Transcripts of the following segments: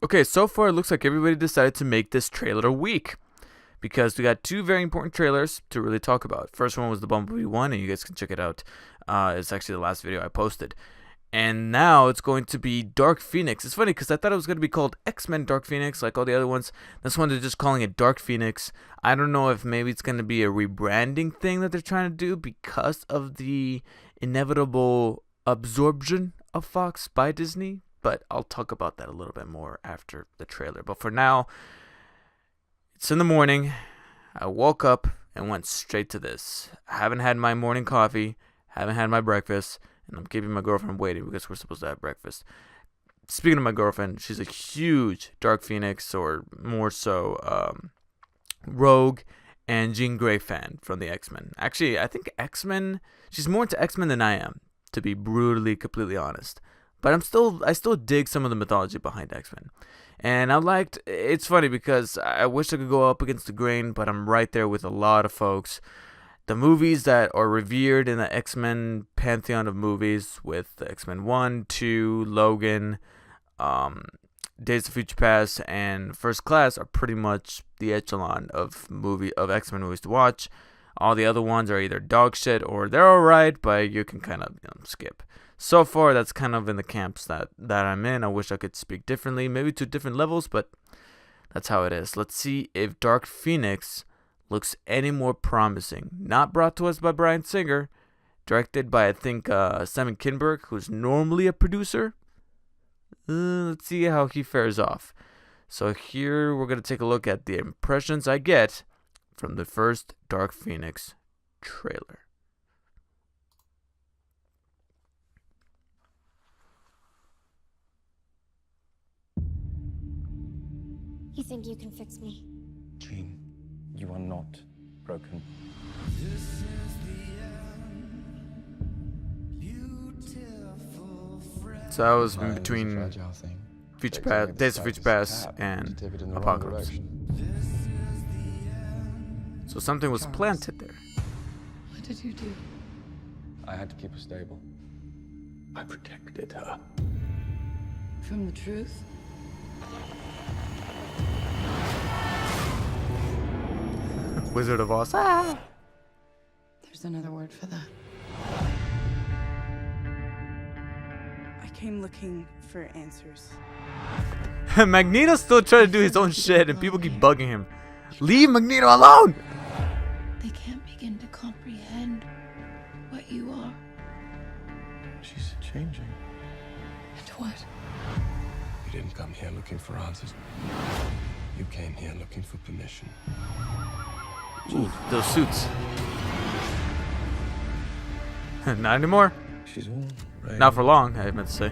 Okay, so far it looks like everybody decided to make this trailer a week because we got two very important trailers to really talk about. First one was the Bumblebee one, and you guys can check it out. It's actually the last video I posted. And now it's going to be Dark Phoenix. It's funny because I thought it was going to be called X-Men Dark Phoenix, like all the other ones. This one they're just calling it Dark Phoenix. I don't know if maybe it's going to be a rebranding thing that they're trying to do because of the inevitable absorption of Fox by Disney. But I'll talk about that a little bit more after the trailer. But for now, it's in the morning. I woke up and went straight to this. I haven't had my morning coffee, haven't had my breakfast, and I'm keeping my girlfriend waiting because we're supposed to have breakfast. Speaking of my girlfriend, she's a huge Dark Phoenix, or more so Rogue and Jean Grey fan from the X-Men. Actually, I think X-Men, she's more into X-Men than I am, to be brutally, completely honest. But I still dig some of the mythology behind X-Men. And it's funny because I wish I could go up against the grain, but I'm right there with a lot of folks. The movies that are revered in the X-Men pantheon of movies, with the X-Men 1, 2, Logan, Days of Future Past, and First Class are pretty much the echelon of X-Men movies to watch. All the other ones are either dog shit or they're alright, but you can kind of skip. So far, that's kind of in the camps that I'm in. I wish I could speak differently, maybe to different levels, but that's how it is. Let's see if Dark Phoenix looks any more promising. Not brought to us by Bryan Singer, directed by, I think, Simon Kinberg, who's normally a producer. Let's see how he fares off. So here we're going to take a look at the impressions I get from the first Dark Phoenix trailer. You think you can fix me? Jean, you are not broken. So that was between Future Past, Days of Future Past, and Apocalypse. So something was planted there. What did you do? I had to keep her stable. I protected her. From the truth? Wizard of Oz. Ah! There's another word for that. I came looking for answers. Magneto's still trying to do his own shit, and people keep bugging him. Leave Magneto alone! They can't begin to comprehend what you are. She's changing. And what? You didn't come here looking for answers. You came here looking for permission. Ooh, those suits. Not anymore. She's all right. Not for long, I meant to say.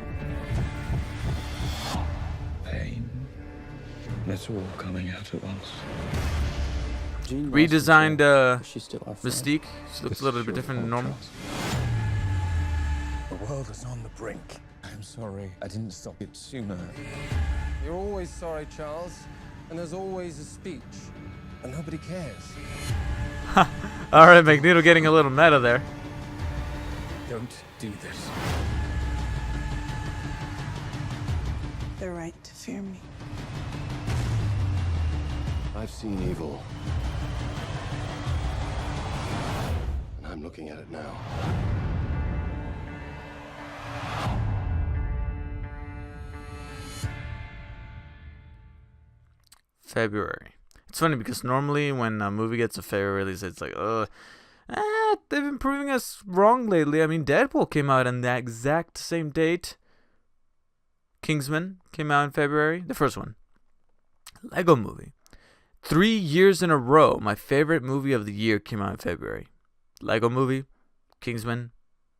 Pain. That's all coming out at once. Redesigned Mystique. She looks a little bit different than normal. The world is on the brink. I'm sorry I didn't stop it sooner. You're always sorry, Charles, and there's always a speech, and nobody cares. Alright, Magneto getting a little meta there. Don't do this. They're right to fear me. I've seen evil. And I'm looking at it now. February. It's funny because normally when a movie gets a February release, it's like, they've been proving us wrong lately. I mean, Deadpool came out on the exact same date. Kingsman came out in February, the first one. Lego Movie. 3 years in a row, my favorite movie of the year came out in February. Lego Movie, Kingsman,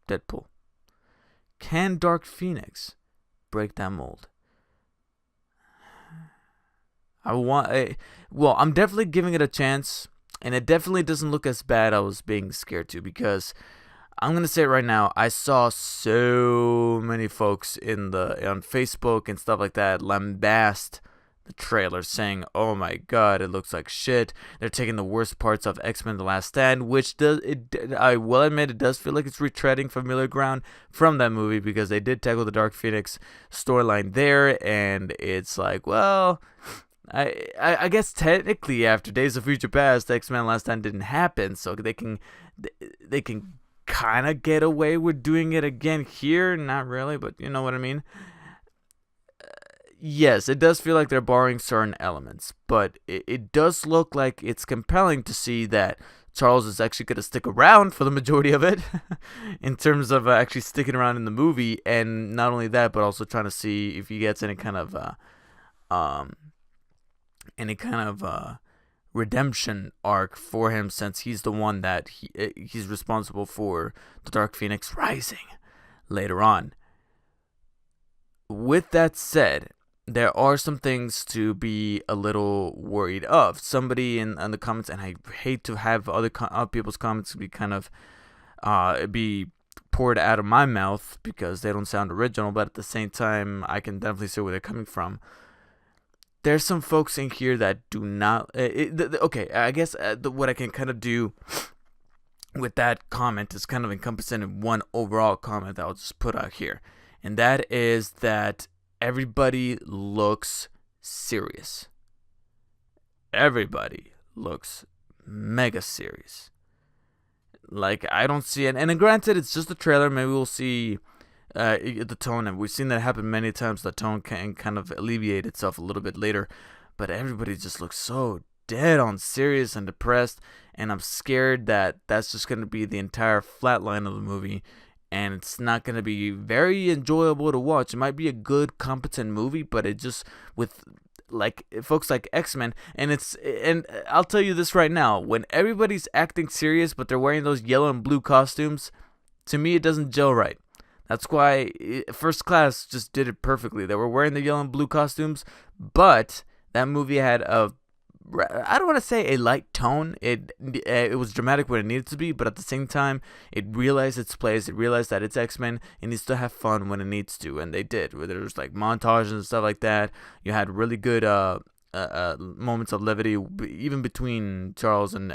Deadpool. Can Dark Phoenix break that mold? I'm definitely giving it a chance, and it definitely doesn't look as bad as I was being scared to, because I'm gonna say it right now, I saw so many folks on Facebook and stuff like that lambast the trailer saying, "Oh my God, it looks like shit." They're taking the worst parts of X-Men: The Last Stand, which I will admit, it does feel like it's retreading familiar ground from that movie, because they did tackle the Dark Phoenix storyline there, and it's like, well, I guess technically after Days of Future Past, X-Men: Last Stand didn't happen, so they can kind of get away with doing it again here. Not really, but you know what I mean. Yes, it does feel like they're borrowing certain elements, but it does look like it's compelling to see that Charles is actually going to stick around for the majority of it, in terms of actually sticking around in the movie, and not only that, but also trying to see if he gets any kind of redemption arc for him, since he's the one that he's responsible for the Dark Phoenix rising later on. With that said, there are some things to be a little worried of. Somebody in the comments, and I hate to have other people's comments be kind of be poured out of my mouth because they don't sound original, but at the same time, I can definitely see where they're coming from. There's some folks in here that do not. Okay, I guess what I can kind of do with that comment is kind of encompassing in one overall comment that I'll just put out here, and that is that everybody looks serious. Everybody looks mega serious. Like, I don't see it. And granted, it's just a trailer. Maybe we'll see the tone. And we've seen that happen many times. The tone can kind of alleviate itself a little bit later. But everybody just looks so dead on serious and depressed. And I'm scared that that's just going to be the entire flat line of the movie. And it's not going to be very enjoyable to watch. It might be a good, competent movie, but it just, with like folks like X-Men, and I'll tell you this right now, when everybody's acting serious, but they're wearing those yellow and blue costumes, to me it doesn't gel right. That's why First Class just did it perfectly. They were wearing the yellow and blue costumes, but that movie had I don't want to say a light tone. It was dramatic when it needed to be, but at the same time, it realized its place. It realized that it's X-Men. It needs to have fun when it needs to, and they did. Where there was like montages and stuff like that. You had really good moments of levity, even between Charles and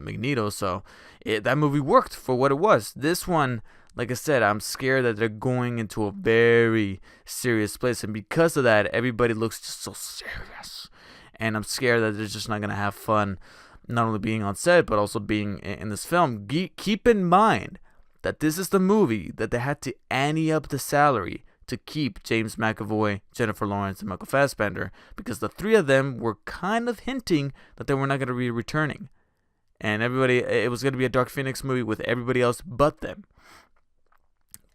Magneto. So that movie worked for what it was. This one, like I said, I'm scared that they're going into a very serious place, and because of that, everybody looks just so serious. And I'm scared that they're just not going to have fun, not only being on set, but also being in this film. Keep in mind that this is the movie that they had to ante up the salary to keep James McAvoy, Jennifer Lawrence, and Michael Fassbender, because the three of them were kind of hinting that they were not going to be returning. And it was going to be a Dark Phoenix movie with everybody else but them.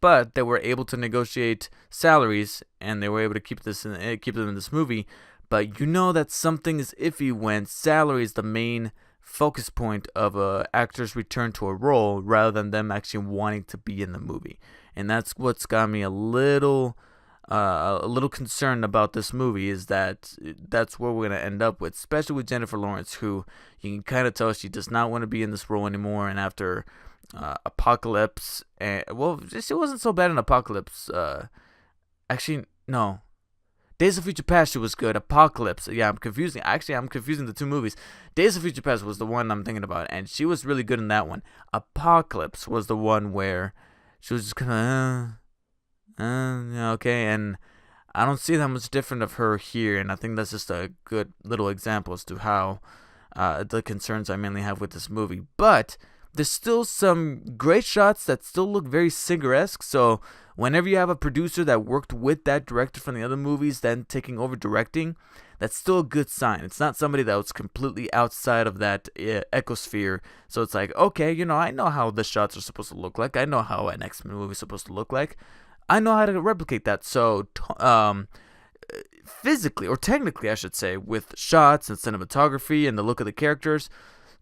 But they were able to negotiate salaries, and they were able to keep them in this movie. But you know that something is iffy when salary is the main focus point of a actor's return to a role, rather than them actually wanting to be in the movie. And that's what's got me a little concerned about this movie, is that that's what we're going to end up with, especially with Jennifer Lawrence, who you can kind of tell she does not want to be in this role anymore. And after Apocalypse, well, she wasn't so bad in Apocalypse. Actually, no. Days of Future Past, she was good. Apocalypse, yeah, I'm confusing the two movies. Days of Future Past was the one I'm thinking about, and she was really good in that one. Apocalypse was the one where she was just kind of, yeah, okay, and I don't see that much different of her here, and I think that's just a good little example as to how the concerns I mainly have with this movie. But there's still some great shots that still look very Singer-esque, so whenever you have a producer that worked with that director from the other movies then taking over directing, that's still a good sign. It's not somebody that was completely outside of that ecosphere. So it's like, okay, I know how the shots are supposed to look like. I know how an X-Men movie is supposed to look like. I know how to replicate that. So physically, or technically I should say, with shots and cinematography and the look of the characters,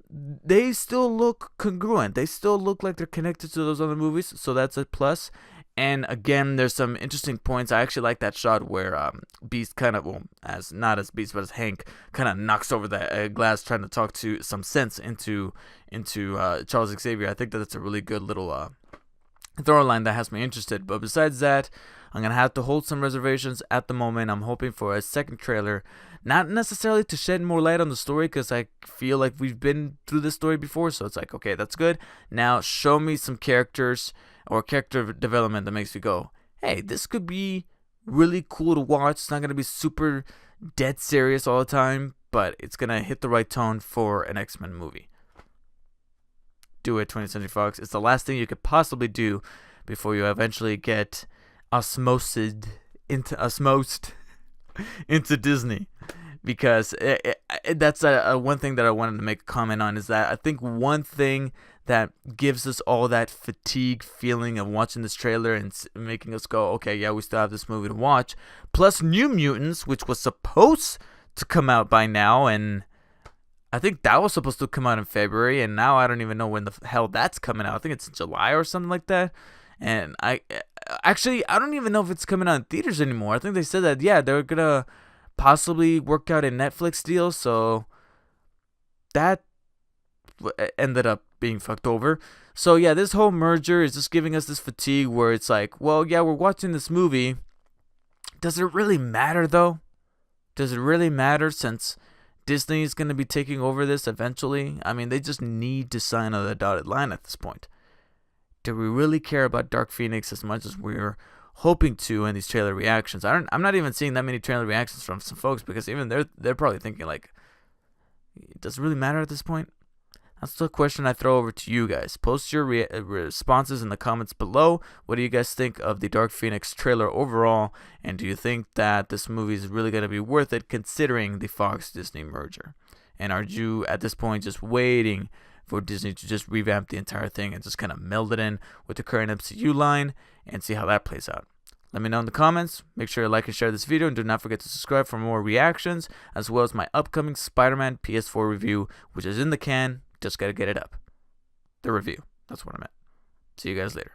they still look congruent. They still look like they're connected to those other movies, so that's a plus. And again, there's some interesting points. I actually like that shot where Beast kind of, not as Beast, but as Hank kind of knocks over the glass, trying to talk to some sense into Charles Xavier. I think that's a really good little throw line that has me interested. But besides that, I'm going to have to hold some reservations at the moment. I'm hoping for a second trailer, not necessarily to shed more light on the story, because I feel like we've been through this story before. So it's like, okay, that's good. Now show me some characters or character development that makes me go, hey, this could be really cool to watch. It's not going to be super dead serious all the time, but it's going to hit the right tone for an X-Men movie. Do it, 20th Century Fox. It's the last thing you could possibly do before you eventually get osmosed into Disney. Because that's one thing that I wanted to make a comment on, is that I think one thing that gives us all that fatigue feeling of watching this trailer and making us go, okay, yeah, we still have this movie to watch, plus New Mutants, which was supposed to come out by now, and I think that was supposed to come out in February, and now I don't even know when the hell that's coming out. I think it's in July or something like that. And I don't even know if it's coming out in theaters anymore. I think they said that, yeah, they're gonna possibly work out a Netflix deal, so that ended up being fucked over. So yeah, this whole merger is just giving us this fatigue where it's like, well, yeah, we're watching this movie. Does it really matter though? Does it really matter, since Disney is going to be taking over this eventually? I mean, they just need to sign on the dotted line at this point. Do we really care about Dark Phoenix as much as we're hoping to in these trailer reactions? I'm not even seeing that many trailer reactions from some folks, because even they're probably thinking like, does it really matter at this point? That's the question I throw over to you guys. Post your responses in the comments below. What do you guys think of the Dark Phoenix trailer overall? And do you think that this movie is really going to be worth it, considering the Fox-Disney merger? And are you, at this point, just waiting for Disney to just revamp the entire thing and just kind of meld it in with the current MCU line and see how that plays out? Let me know in the comments. Make sure to like and share this video, and do not forget to subscribe for more reactions, as well as my upcoming Spider-Man PS4 review, which is in the can. Just gotta get it up. The review. That's what I meant. See you guys later.